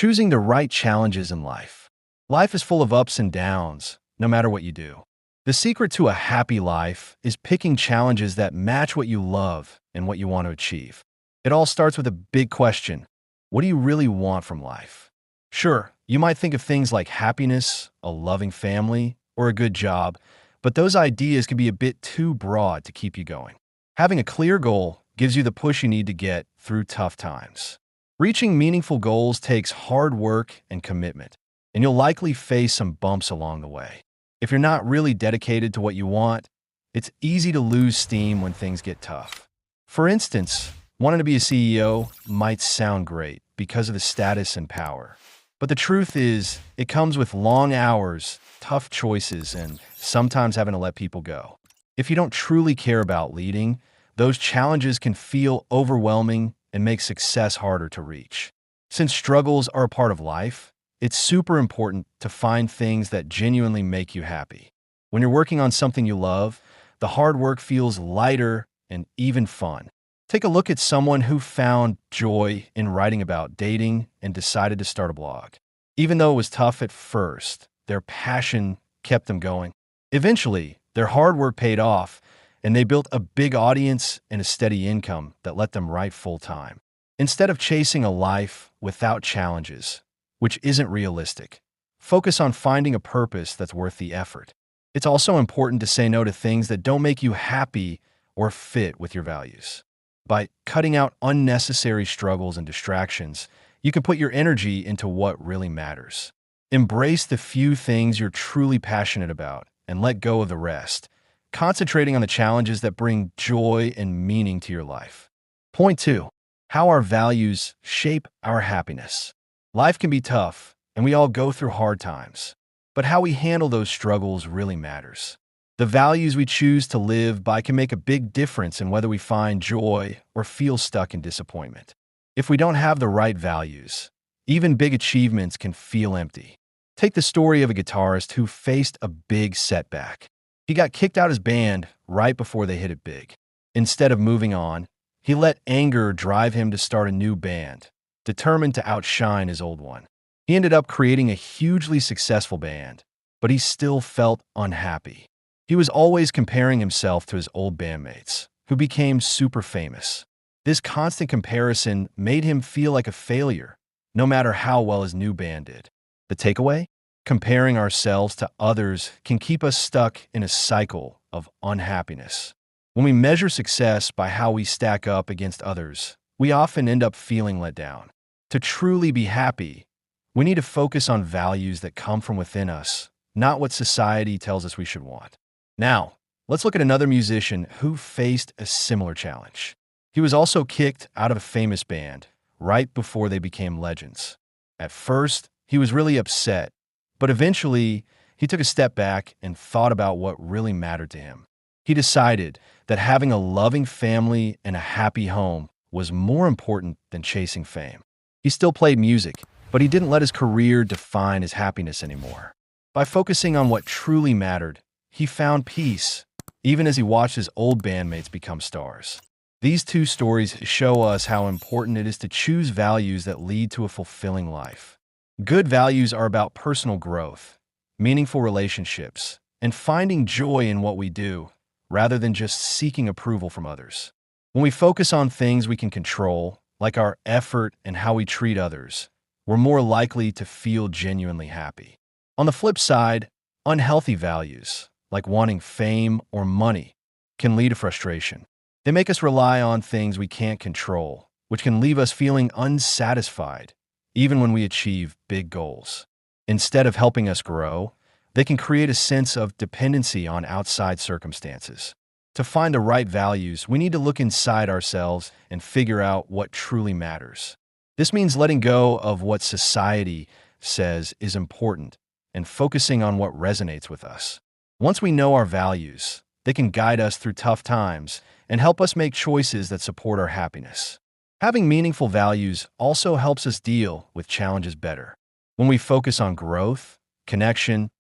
Choosing the right challenges in life. Life is full of ups and downs, no matter what you do. The secret to a happy life is picking challenges that match what you love and what you want to achieve. It all starts with a big question. What do you really want from life? Sure, you might think of things like happiness, a loving family, or a good job, but those ideas can be a bit too broad to keep you going. Having a clear goal gives you the push you need to get through tough times. Reaching meaningful goals takes hard work and commitment, and you'll likely face some bumps along the way. If you're not really dedicated to what you want, it's easy to lose steam when things get tough. For instance, wanting to be a CEO might sound great because of the status and power. But the truth is, it comes with long hours, tough choices, and sometimes having to let people go. If you don't truly care about leading, those challenges can feel overwhelming and make success harder to reach. Since struggles are a part of life, it's super important to find things that genuinely make you happy. When you're working on something you love, the hard work feels lighter and even fun. Take a look at someone who found joy in writing about dating and decided to start a blog. Even though it was tough at first, their passion kept them going. Eventually, their hard work paid off, and they built a big audience and a steady income that let them write full-time. Instead of chasing a life without challenges, which isn't realistic, focus on finding a purpose that's worth the effort. It's also important to say no to things that don't make you happy or fit with your values. By cutting out unnecessary struggles and distractions, you can put your energy into what really matters. Embrace the few things you're truly passionate about and let go of the rest, concentrating on the challenges that bring joy and meaning to your life. Point 2. How our values shape our happiness. Life can be tough, and we all go through hard times. But how we handle those struggles really matters. The values we choose to live by can make a big difference in whether we find joy or feel stuck in disappointment. If we don't have the right values, even big achievements can feel empty. Take the story of a guitarist who faced a big setback. He got kicked out of his band right before they hit it big. Instead of moving on, he let anger drive him to start a new band, determined to outshine his old one. He ended up creating a hugely successful band, but he still felt unhappy. He was always comparing himself to his old bandmates, who became super famous. This constant comparison made him feel like a failure, no matter how well his new band did. The takeaway? Comparing ourselves to others can keep us stuck in a cycle of unhappiness. When we measure success by how we stack up against others, we often end up feeling let down. To truly be happy, we need to focus on values that come from within us, not what society tells us we should want. Now, let's look at another musician who faced a similar challenge. He was also kicked out of a famous band right before they became legends. At first, he was really upset, but eventually, he took a step back and thought about what really mattered to him. He decided that having a loving family and a happy home was more important than chasing fame. He still played music, but he didn't let his career define his happiness anymore. By focusing on what truly mattered, he found peace, even as he watched his old bandmates become stars. These two stories show us how important it is to choose values that lead to a fulfilling life. Good values are about personal growth, meaningful relationships, and finding joy in what we do, rather than just seeking approval from others. When we focus on things we can control, like our effort and how we treat others, we're more likely to feel genuinely happy. On the flip side, unhealthy values, like wanting fame or money, can lead to frustration. They make us rely on things we can't control, which can leave us feeling unsatisfied, even when we achieve big goals. Instead of helping us grow, they can create a sense of dependency on outside circumstances. To find the right values, we need to look inside ourselves and figure out what truly matters. This means letting go of what society says is important and focusing on what resonates with us. Once we know our values, they can guide us through tough times and help us make choices that support our happiness. Having meaningful values also helps us deal with challenges better. When we focus on growth, connection,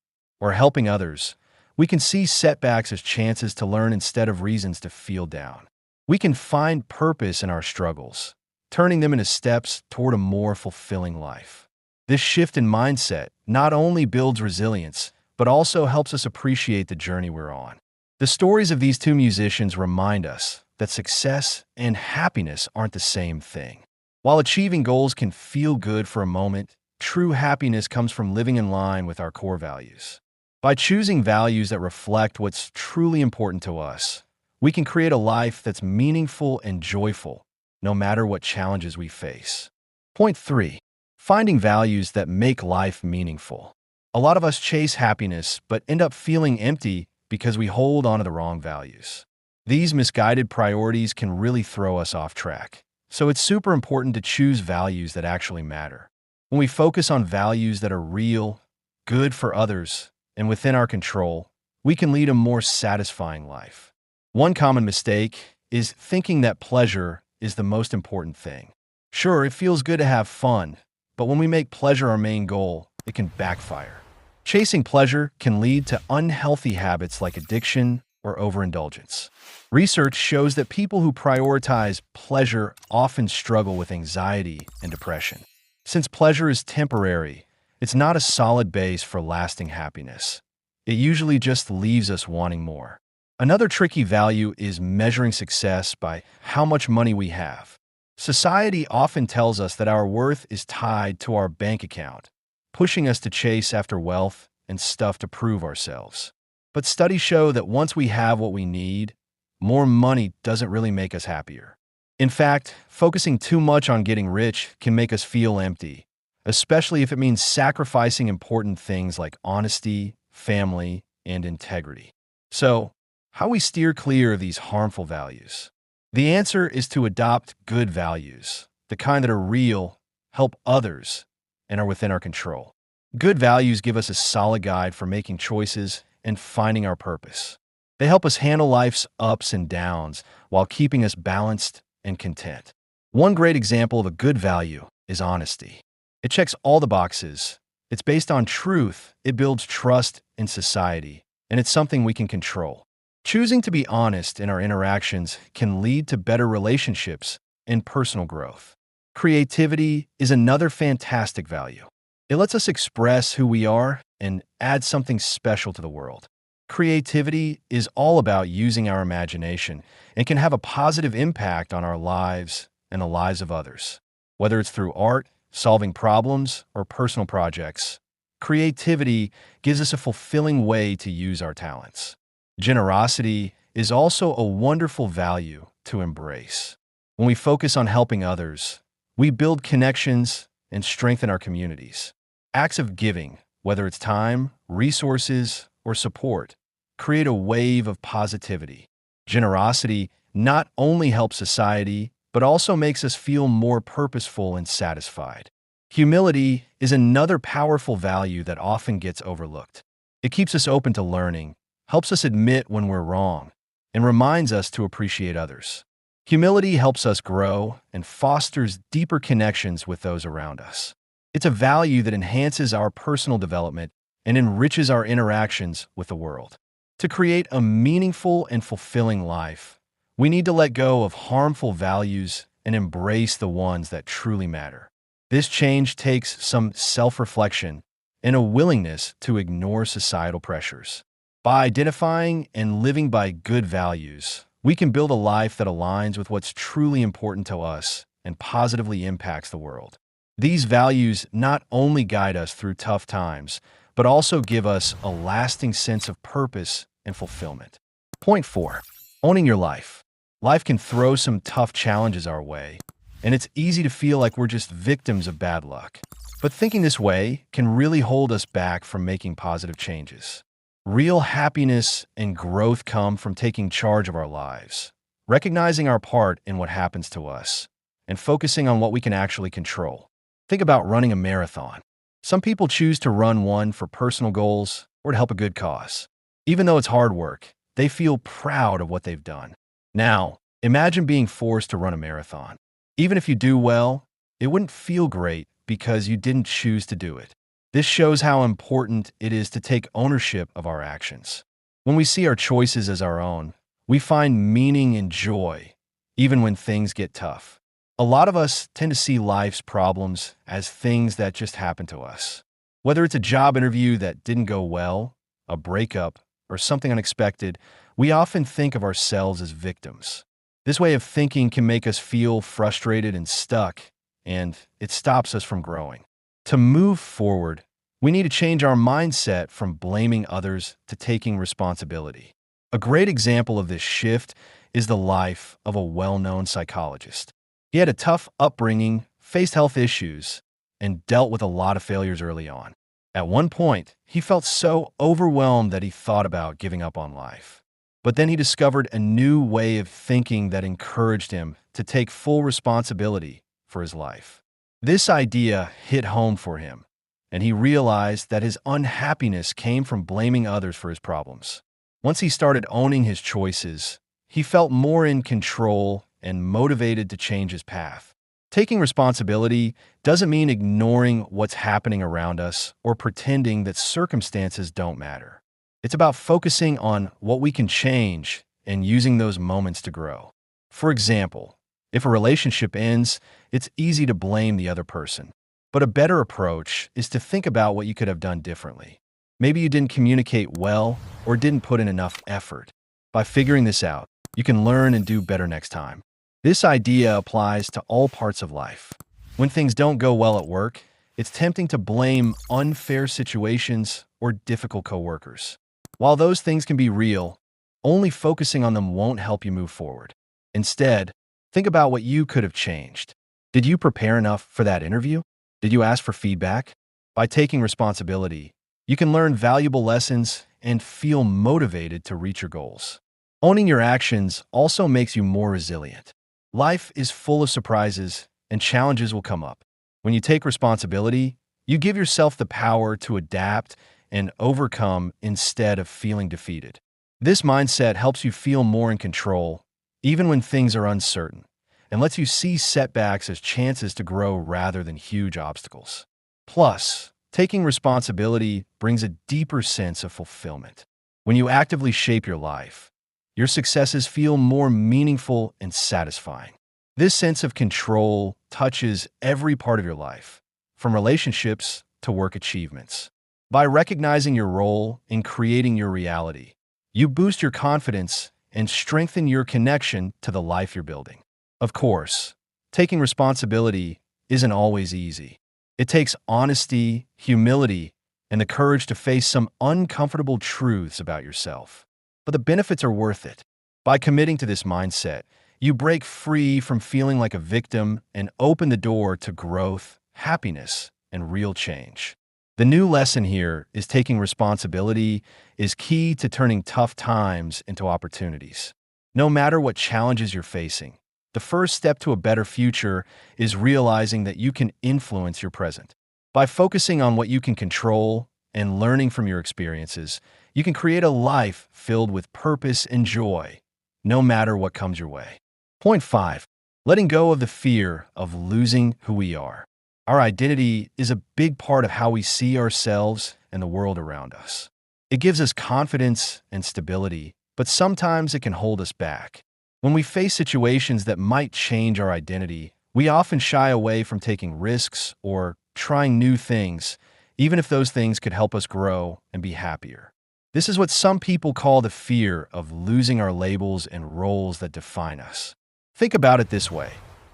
or helping others, we can see setbacks as chances to learn instead of reasons to feel down. We can find purpose in our struggles, turning them into steps toward a more fulfilling life. This shift in mindset not only builds resilience, but also helps us appreciate the journey we're on. The stories of these two musicians remind us that success and happiness aren't the same thing. While achieving goals can feel good for a moment, true happiness comes from living in line with our core values. By choosing values that reflect what's truly important to us, we can create a life that's meaningful and joyful, no matter what challenges we face. Point 3. Finding values that make life meaningful. A lot of us chase happiness but end up feeling empty because we hold on to the wrong values. These misguided priorities can really throw us off track. So it's super important to choose values that actually matter. When we focus on values that are real, good for others, and within our control, we can lead a more satisfying life. One common mistake is thinking that pleasure is the most important thing. Sure, it feels good to have fun, but when we make pleasure our main goal, it can backfire. Chasing pleasure can lead to unhealthy habits like addiction or overindulgence. Research shows that people who prioritize pleasure often struggle with anxiety and depression. Since pleasure is temporary, it's not a solid base for lasting happiness. It usually just leaves us wanting more. Another tricky value is measuring success by how much money we have. Society often tells us that our worth is tied to our bank account, pushing us to chase after wealth and stuff to prove ourselves. But studies show that once we have what we need, more money doesn't really make us happier. In fact, focusing too much on getting rich can make us feel empty, especially if it means sacrificing important things like honesty, family, and integrity. So, how we steer clear of these harmful values? The answer is to adopt good values, the kind that are real, help others, and are within our control. Good values give us a solid guide for making choices and finding our purpose. They help us handle life's ups and downs while keeping us balanced and content. One great example of a good value is honesty. It checks all the boxes. It's based on truth, it builds trust in society, and it's something we can control. Choosing to be honest in our interactions can lead to better relationships and personal growth. Creativity is another fantastic value. It lets us express who we are and add something special to the world. Creativity is all about using our imagination and can have a positive impact on our lives and the lives of others. Whether it's through art, solving problems, or personal projects, creativity gives us a fulfilling way to use our talents. Generosity is also a wonderful value to embrace. When we focus on helping others, we build connections and strengthen our communities. Acts of giving, whether it's time, resources, or support, create a wave of positivity. Generosity not only helps society, but also makes us feel more purposeful and satisfied. Humility is another powerful value that often gets overlooked. It keeps us open to learning, helps us admit when we're wrong, and reminds us to appreciate others. Humility helps us grow and fosters deeper connections with those around us. It's a value that enhances our personal development and enriches our interactions with the world. To create a meaningful and fulfilling life, we need to let go of harmful values and embrace the ones that truly matter. This change takes some self-reflection and a willingness to ignore societal pressures. By identifying and living by good values, we can build a life that aligns with what's truly important to us and positively impacts the world. These values not only guide us through tough times, but also give us a lasting sense of purpose and fulfillment. Point 4. Owning your life. Life can throw some tough challenges our way, and it's easy to feel like we're just victims of bad luck. But thinking this way can really hold us back from making positive changes. Real happiness and growth come from taking charge of our lives, recognizing our part in what happens to us, and focusing on what we can actually control. Think about running a marathon. Some people choose to run one for personal goals or to help a good cause. Even though it's hard work, they feel proud of what they've done. Now, imagine being forced to run a marathon. Even if you do well, it wouldn't feel great because you didn't choose to do it. This shows how important it is to take ownership of our actions. When we see our choices as our own, we find meaning and joy, even when things get tough. A lot of us tend to see life's problems as things that just happen to us. Whether it's a job interview that didn't go well, a breakup, or something unexpected, we often think of ourselves as victims. This way of thinking can make us feel frustrated and stuck, and it stops us from growing. To move forward, we need to change our mindset from blaming others to taking responsibility. A great example of this shift is the life of a well-known psychologist. He had a tough upbringing, faced health issues, and dealt with a lot of failures early on. At one point, he felt so overwhelmed that he thought about giving up on life. But then he discovered a new way of thinking that encouraged him to take full responsibility for his life. This idea hit home for him, and he realized that his unhappiness came from blaming others for his problems. Once he started owning his choices, he felt more in control and motivated to change his path. Taking responsibility doesn't mean ignoring what's happening around us or pretending that circumstances don't matter. It's about focusing on what we can change and using those moments to grow. For example, if a relationship ends, it's easy to blame the other person. But a better approach is to think about what you could have done differently. Maybe you didn't communicate well or didn't put in enough effort. By figuring this out, you can learn and do better next time. This idea applies to all parts of life. When things don't go well at work, it's tempting to blame unfair situations or difficult coworkers. While those things can be real, only focusing on them won't help you move forward. Instead, think about what you could have changed. Did you prepare enough for that interview? Did you ask for feedback? By taking responsibility, you can learn valuable lessons and feel motivated to reach your goals. Owning your actions also makes you more resilient. Life is full of surprises, and challenges will come up. When you take responsibility, you give yourself the power to adapt and overcome instead of feeling defeated. This mindset helps you feel more in control, even when things are uncertain, and lets you see setbacks as chances to grow rather than huge obstacles. Plus, taking responsibility brings a deeper sense of fulfillment. When you actively shape your life, your successes feel more meaningful and satisfying. This sense of control touches every part of your life, from relationships to work achievements. By recognizing your role in creating your reality, you boost your confidence and strengthen your connection to the life you're building. Of course, taking responsibility isn't always easy. It takes honesty, humility, and the courage to face some uncomfortable truths about yourself. But the benefits are worth it. By committing to this mindset, you break free from feeling like a victim and open the door to growth, happiness, and real change. The new lesson here is taking responsibility is key to turning tough times into opportunities. No matter what challenges you're facing, the first step to a better future is realizing that you can influence your present. By focusing on what you can control and learning from your experiences, you can create a life filled with purpose and joy, no matter what comes your way. Point 5. Letting go of the fear of losing who we are. Our identity is a big part of how we see ourselves and the world around us. It gives us confidence and stability, but sometimes it can hold us back. When we face situations that might change our identity, we often shy away from taking risks or trying new things, even if those things could help us grow and be happier. This is what some people call the fear of losing our labels and roles that define us. Think about it this way.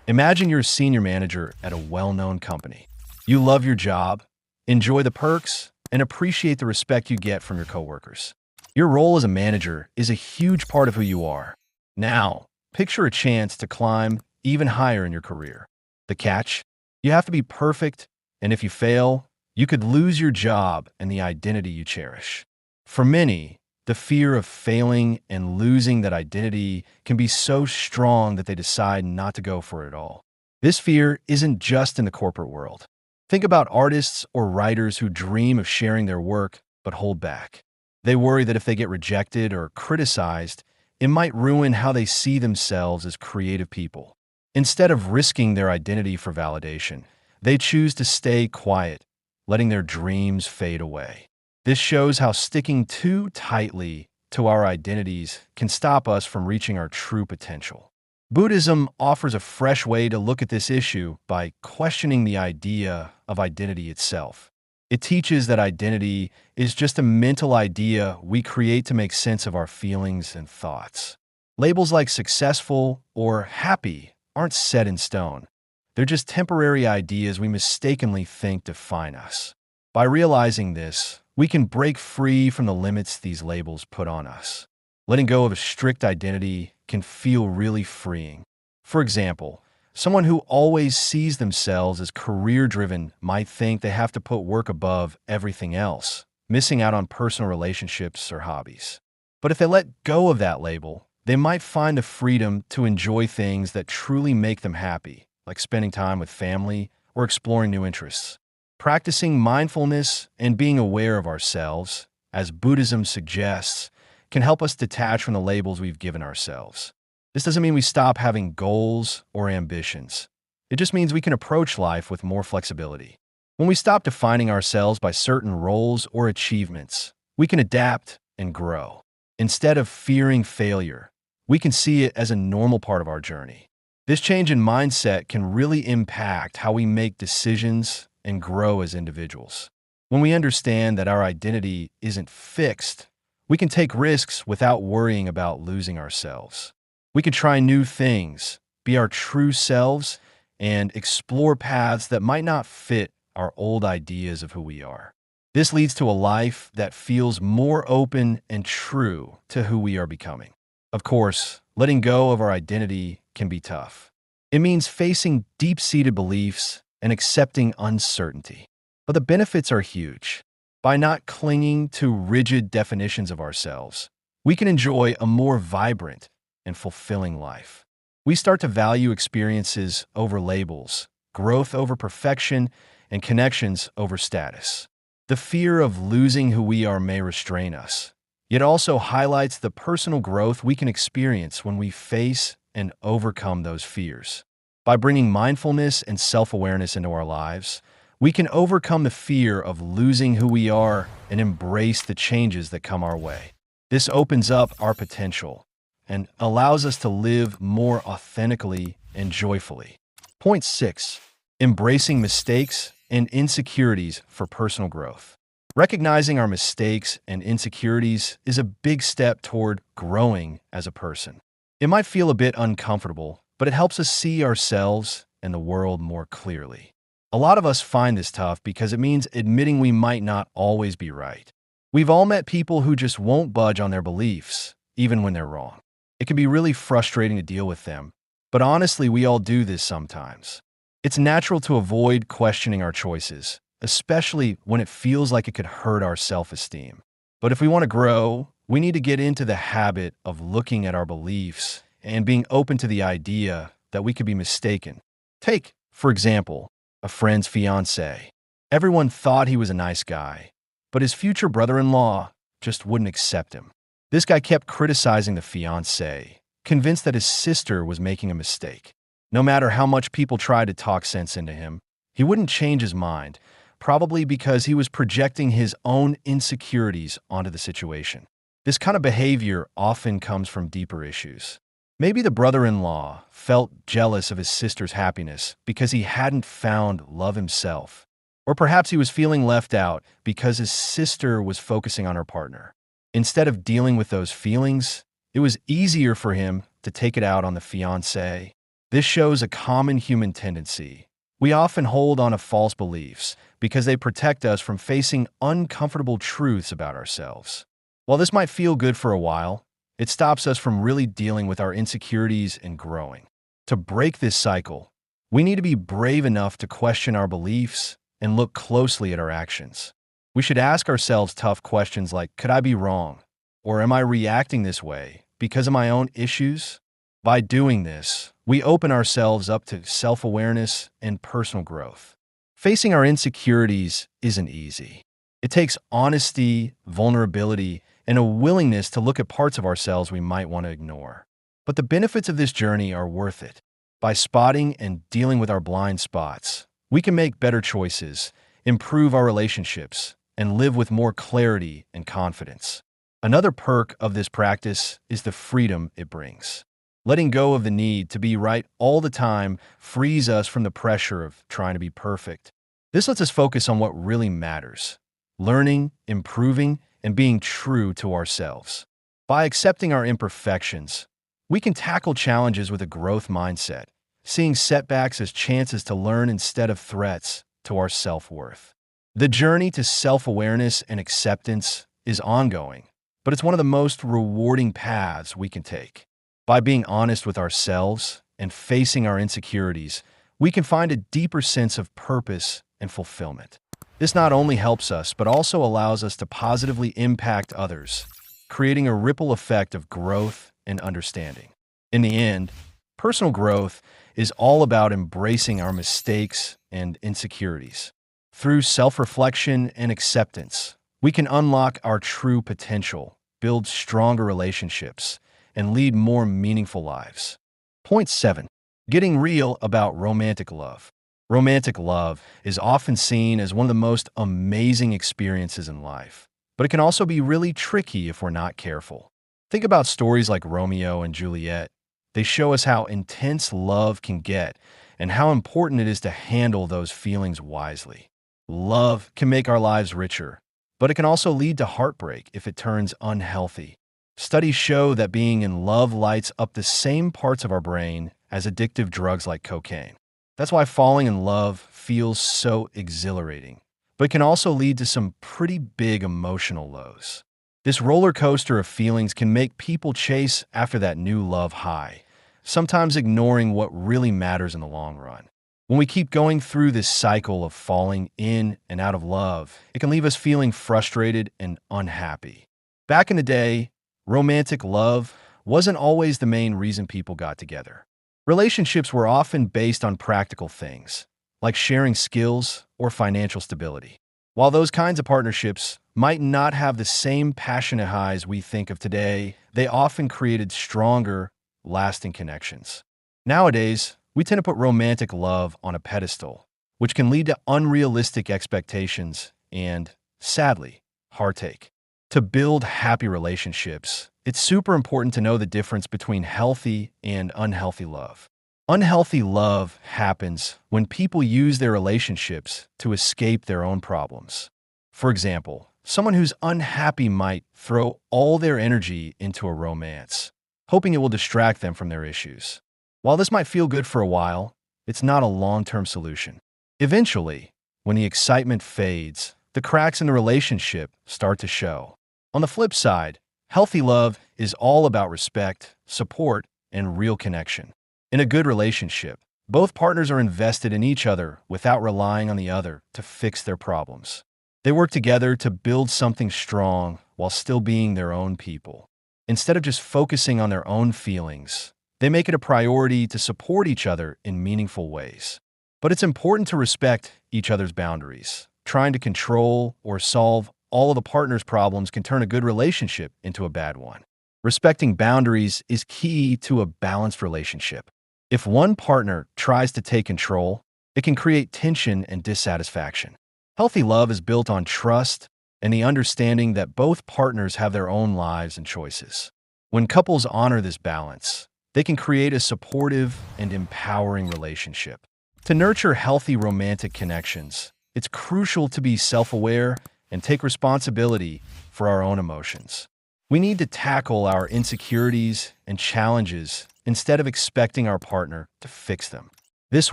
Imagine you're a senior manager at a well-known company. You love your job, enjoy the perks, and appreciate the respect you get from your coworkers. Your role as a manager is a huge part of who you are. Now, picture a chance to climb even higher in your career. The catch? You have to be perfect, and if you fail, you could lose your job and the identity you cherish. For many, the fear of failing and losing that identity can be so strong that they decide not to go for it at all. This fear isn't just in the corporate world. Think about artists or writers who dream of sharing their work but hold back. They worry that if they get rejected or criticized, it might ruin how they see themselves as creative people. Instead of risking their identity for validation, they choose to stay quiet, letting their dreams fade away. This shows how sticking too tightly to our identities can stop us from reaching our true potential. Buddhism offers a fresh way to look at this issue by questioning the idea of identity itself. It teaches that identity is just a mental idea we create to make sense of our feelings and thoughts. Labels like successful or happy aren't set in stone. They're just temporary ideas we mistakenly think define us. By realizing this, we can break free from the limits these labels put on us. Letting go of a strict identity can feel really freeing. For example, someone who always sees themselves as career-driven might think they have to put work above everything else, missing out on personal relationships or hobbies. But if they let go of that label, they might find the freedom to enjoy things that truly make them happy, like spending time with family or exploring new interests. Practicing mindfulness and being aware of ourselves, as Buddhism suggests, can help us detach from the labels we've given ourselves. This doesn't mean we stop having goals or ambitions. It just means we can approach life with more flexibility. When we stop defining ourselves by certain roles or achievements, we can adapt and grow. Instead of fearing failure, we can see it as a normal part of our journey. This change in mindset can really impact how we make decisions and grow as individuals. When we understand that our identity isn't fixed, we can take risks without worrying about losing ourselves. We can try new things, be our true selves, and explore paths that might not fit our old ideas of who we are. This leads to a life that feels more open and true to who we are becoming. Of course, letting go of our identity can be tough. It means facing deep-seated beliefs and accepting uncertainty. But the benefits are huge. By not clinging to rigid definitions of ourselves, we can enjoy a more vibrant and fulfilling life. We start to value experiences over labels, growth over perfection, and connections over status. The fear of losing who we are may restrain us, yet also highlights the personal growth we can experience when we face and overcome those fears. By bringing mindfulness and self-awareness into our lives, we can overcome the fear of losing who we are and embrace the changes that come our way. This opens up our potential and allows us to live more authentically and joyfully. Point 6. Embracing mistakes and insecurities for personal growth. Recognizing our mistakes and insecurities is a big step toward growing as a person. It might feel a bit uncomfortable, but it helps us see ourselves and the world more clearly. A lot of us find this tough because it means admitting we might not always be right. We've all met people who just won't budge on their beliefs, even when they're wrong. It can be really frustrating to deal with them, but honestly, we all do this sometimes. It's natural to avoid questioning our choices, especially when it feels like it could hurt our self-esteem. But if we want to grow, we need to get into the habit of looking at our beliefs and being open to the idea that we could be mistaken. Take, for example, a friend's fiancé. Everyone thought he was a nice guy, but his future brother-in-law just wouldn't accept him. This guy kept criticizing the fiancé, convinced that his sister was making a mistake. No matter how much people tried to talk sense into him, he wouldn't change his mind, probably because he was projecting his own insecurities onto the situation. This kind of behavior often comes from deeper issues. Maybe the brother-in-law felt jealous of his sister's happiness because he hadn't found love himself. Or perhaps he was feeling left out because his sister was focusing on her partner. Instead of dealing with those feelings, it was easier for him to take it out on the fiancé. This shows a common human tendency. We often hold on to false beliefs because they protect us from facing uncomfortable truths about ourselves. While this might feel good for a while, it stops us from really dealing with our insecurities and growing. To break this cycle, we need to be brave enough to question our beliefs and look closely at our actions. We should ask ourselves tough questions like, could I be wrong? Or am I reacting this way because of my own issues? By doing this, we open ourselves up to self-awareness and personal growth. Facing our insecurities isn't easy. It takes honesty, vulnerability, and a willingness to look at parts of ourselves we might want to ignore. But the benefits of this journey are worth it. By spotting and dealing with our blind spots, we can make better choices, improve our relationships, and live with more clarity and confidence. Another perk of this practice is the freedom it brings. Letting go of the need to be right all the time frees us from the pressure of trying to be perfect. This lets us focus on what really matters: learning, improving, and being true to ourselves. By accepting our imperfections, we can tackle challenges with a growth mindset, seeing setbacks as chances to learn instead of threats to our self-worth. The journey to self-awareness and acceptance is ongoing, but it's one of the most rewarding paths we can take. By being honest with ourselves and facing our insecurities, we can find a deeper sense of purpose and fulfillment. This not only helps us, but also allows us to positively impact others, creating a ripple effect of growth and understanding. In the end, personal growth is all about embracing our mistakes and insecurities. Through self-reflection and acceptance, we can unlock our true potential, build stronger relationships, and lead more meaningful lives. Point 7. Getting real about romantic love. Romantic love is often seen as one of the most amazing experiences in life, but it can also be really tricky if we're not careful. Think about stories like Romeo and Juliet. They show us how intense love can get and how important it is to handle those feelings wisely. Love can make our lives richer, but it can also lead to heartbreak if it turns unhealthy. Studies show that being in love lights up the same parts of our brain as addictive drugs like cocaine. That's why falling in love feels so exhilarating, but it can also lead to some pretty big emotional lows. This roller coaster of feelings can make people chase after that new love high, sometimes ignoring what really matters in the long run. When we keep going through this cycle of falling in and out of love, it can leave us feeling frustrated and unhappy. Back in the day, romantic love wasn't always the main reason people got together. Relationships were often based on practical things, like sharing skills or financial stability. While those kinds of partnerships might not have the same passionate highs we think of today, they often created stronger, lasting connections. Nowadays, we tend to put romantic love on a pedestal, which can lead to unrealistic expectations and, sadly, heartache. To build happy relationships, it's super important to know the difference between healthy and unhealthy love. Unhealthy love happens when people use their relationships to escape their own problems. For example, someone who's unhappy might throw all their energy into a romance, hoping it will distract them from their issues. While this might feel good for a while, it's not a long-term solution. Eventually, when the excitement fades, the cracks in the relationship start to show. On the flip side, healthy love is all about respect, support, and real connection. In a good relationship, both partners are invested in each other without relying on the other to fix their problems. They work together to build something strong while still being their own people. Instead of just focusing on their own feelings, they make it a priority to support each other in meaningful ways. But it's important to respect each other's boundaries. Trying to control or solve all of the partner's problems can turn a good relationship into a bad one. Respecting boundaries is key to a balanced relationship. If one partner tries to take control, it can create tension and dissatisfaction. Healthy love is built on trust and the understanding that both partners have their own lives and choices. When couples honor this balance, they can create a supportive and empowering relationship. To nurture healthy romantic connections, it's crucial to be self-aware and take responsibility for our own emotions. We need to tackle our insecurities and challenges instead of expecting our partner to fix them. This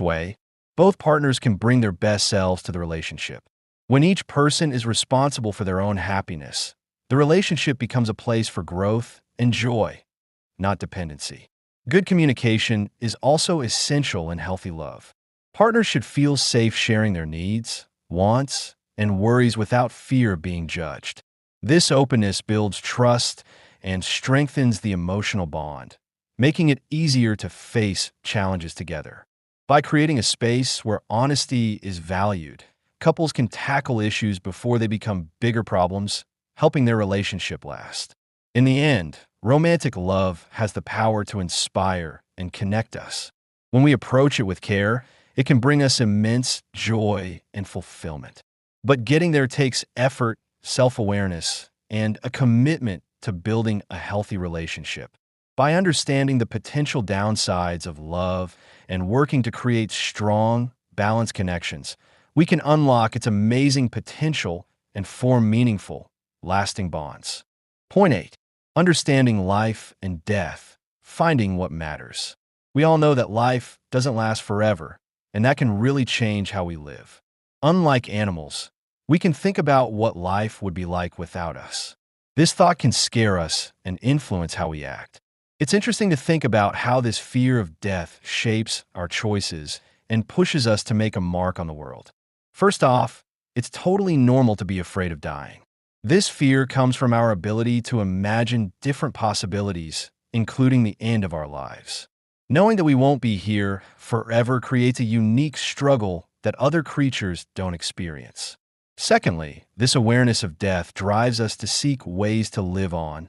way, both partners can bring their best selves to the relationship. When each person is responsible for their own happiness, the relationship becomes a place for growth and joy, not dependency. Good communication is also essential in healthy love. Partners should feel safe sharing their needs, wants, and worries without fear of being judged. This openness builds trust and strengthens the emotional bond, making it easier to face challenges together. By creating a space where honesty is valued, couples can tackle issues before they become bigger problems, helping their relationship last. In the end, romantic love has the power to inspire and connect us. When we approach it with care, it can bring us immense joy and fulfillment. But getting there takes effort, self-awareness, and a commitment to building a healthy relationship. By understanding the potential downsides of love and working to create strong, balanced connections, we can unlock its amazing potential and form meaningful, lasting bonds. Point 8. Understanding life and death, finding what matters. We all know that life doesn't last forever, and that can really change how we live. Unlike animals, we can think about what life would be like without us. This thought can scare us and influence how we act. It's interesting to think about how this fear of death shapes our choices and pushes us to make a mark on the world. First off, it's totally normal to be afraid of dying. This fear comes from our ability to imagine different possibilities, including the end of our lives. Knowing that we won't be here forever creates a unique struggle that other creatures don't experience. Secondly, this awareness of death drives us to seek ways to live on,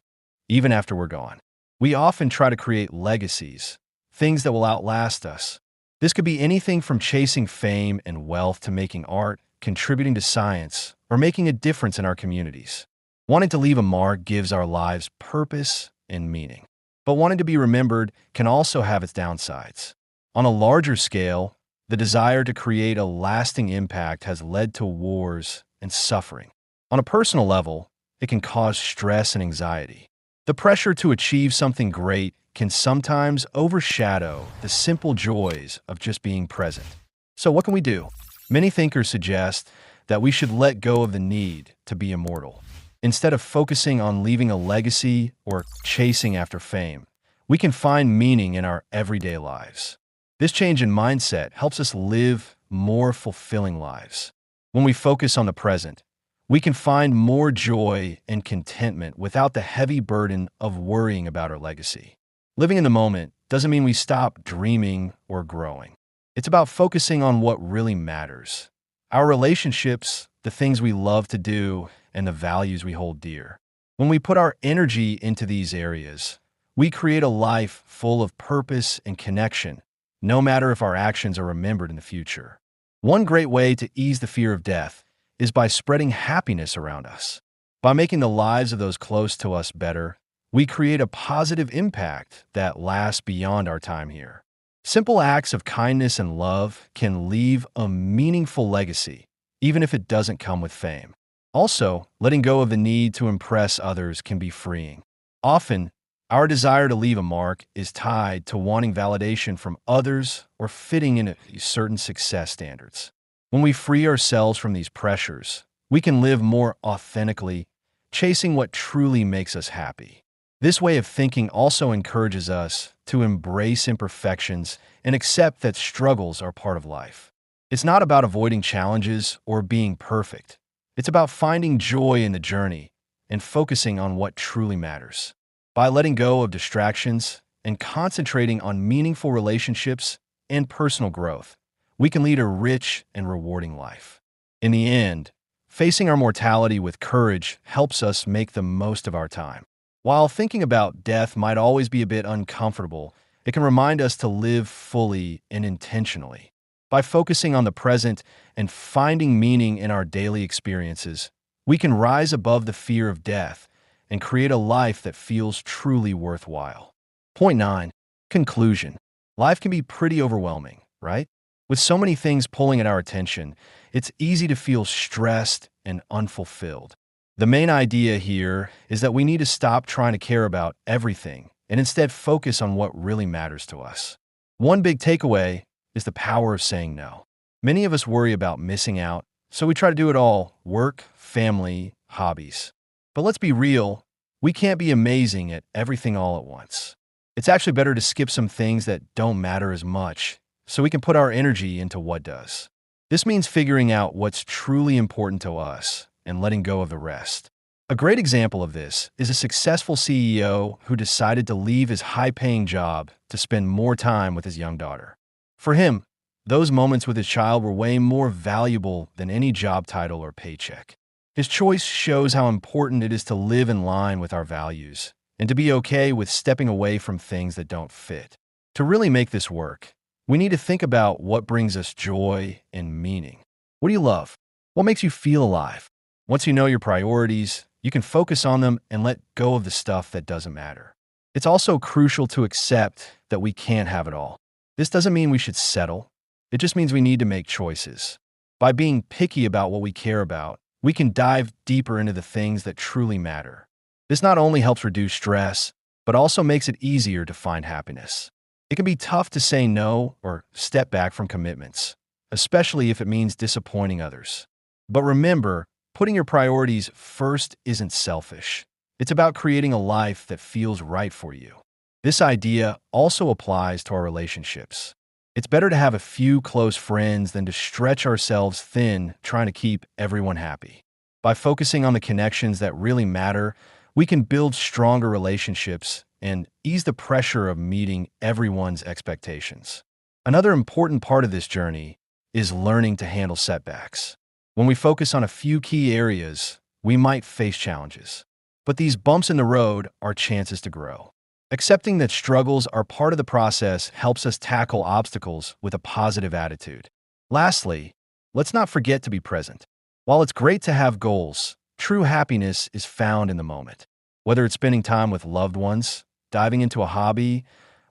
even after we're gone. We often try to create legacies, things that will outlast us. This could be anything from chasing fame and wealth to making art, contributing to science, or making a difference in our communities. Wanting to leave a mark gives our lives purpose and meaning. But wanting to be remembered can also have its downsides. On a larger scale, the desire to create a lasting impact has led to wars and suffering. On a personal level, it can cause stress and anxiety. The pressure to achieve something great can sometimes overshadow the simple joys of just being present. So what can we do? Many thinkers suggest that we should let go of the need to be immortal. Instead of focusing on leaving a legacy or chasing after fame, we can find meaning in our everyday lives. This change in mindset helps us live more fulfilling lives. When we focus on the present, we can find more joy and contentment without the heavy burden of worrying about our legacy. Living in the moment doesn't mean we stop dreaming or growing. It's about focusing on what really matters: our relationships, the things we love to do, and the values we hold dear. When we put our energy into these areas, we create a life full of purpose and connection, no matter if our actions are remembered in the future. One great way to ease the fear of death is by spreading happiness around us. By making the lives of those close to us better, we create a positive impact that lasts beyond our time here. Simple acts of kindness and love can leave a meaningful legacy, even if it doesn't come with fame. Also, letting go of the need to impress others can be freeing. Often, our desire to leave a mark is tied to wanting validation from others or fitting into certain success standards. When we free ourselves from these pressures, we can live more authentically, chasing what truly makes us happy. This way of thinking also encourages us to embrace imperfections and accept that struggles are part of life. It's not about avoiding challenges or being perfect. It's about finding joy in the journey and focusing on what truly matters. By letting go of distractions and concentrating on meaningful relationships and personal growth, we can lead a rich and rewarding life. In the end, facing our mortality with courage helps us make the most of our time. While thinking about death might always be a bit uncomfortable, it can remind us to live fully and intentionally. By focusing on the present and finding meaning in our daily experiences, we can rise above the fear of death and create a life that feels truly worthwhile. Point 9. Conclusion. Life can be pretty overwhelming, right? With so many things pulling at our attention, it's easy to feel stressed and unfulfilled. The main idea here is that we need to stop trying to care about everything and instead focus on what really matters to us. One big takeaway is the power of saying no. Many of us worry about missing out, so we try to do it all: work, family, hobbies. But let's be real, we can't be amazing at everything all at once. It's actually better to skip some things that don't matter as much, so we can put our energy into what does. This means figuring out what's truly important to us and letting go of the rest. A great example of this is a successful CEO who decided to leave his high-paying job to spend more time with his young daughter. For him, those moments with his child were way more valuable than any job title or paycheck. His choice shows how important it is to live in line with our values and to be okay with stepping away from things that don't fit. To really make this work, we need to think about what brings us joy and meaning. What do you love? What makes you feel alive? Once you know your priorities, you can focus on them and let go of the stuff that doesn't matter. It's also crucial to accept that we can't have it all. This doesn't mean we should settle. It just means we need to make choices. By being picky about what we care about, we can dive deeper into the things that truly matter. This not only helps reduce stress, but also makes it easier to find happiness. It can be tough to say no or step back from commitments, especially if it means disappointing others. But remember, putting your priorities first isn't selfish. It's about creating a life that feels right for you. This idea also applies to our relationships. It's better to have a few close friends than to stretch ourselves thin trying to keep everyone happy. By focusing on the connections that really matter, we can build stronger relationships and ease the pressure of meeting everyone's expectations. Another important part of this journey is learning to handle setbacks. When we focus on a few key areas, we might face challenges. But these bumps in the road are chances to grow. Accepting that struggles are part of the process helps us tackle obstacles with a positive attitude. Lastly, let's not forget to be present. While it's great to have goals, true happiness is found in the moment. Whether it's spending time with loved ones, diving into a hobby,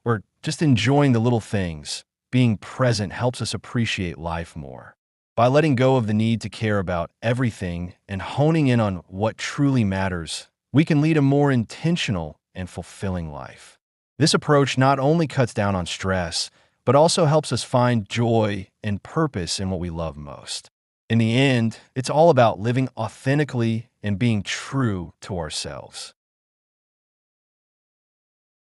or just enjoying the little things, being present helps us appreciate life more. By letting go of the need to care about everything and honing in on what truly matters, we can lead a more intentional and fulfilling life. This approach not only cuts down on stress, but also helps us find joy and purpose in what we love most. In the end, it's all about living authentically and being true to ourselves.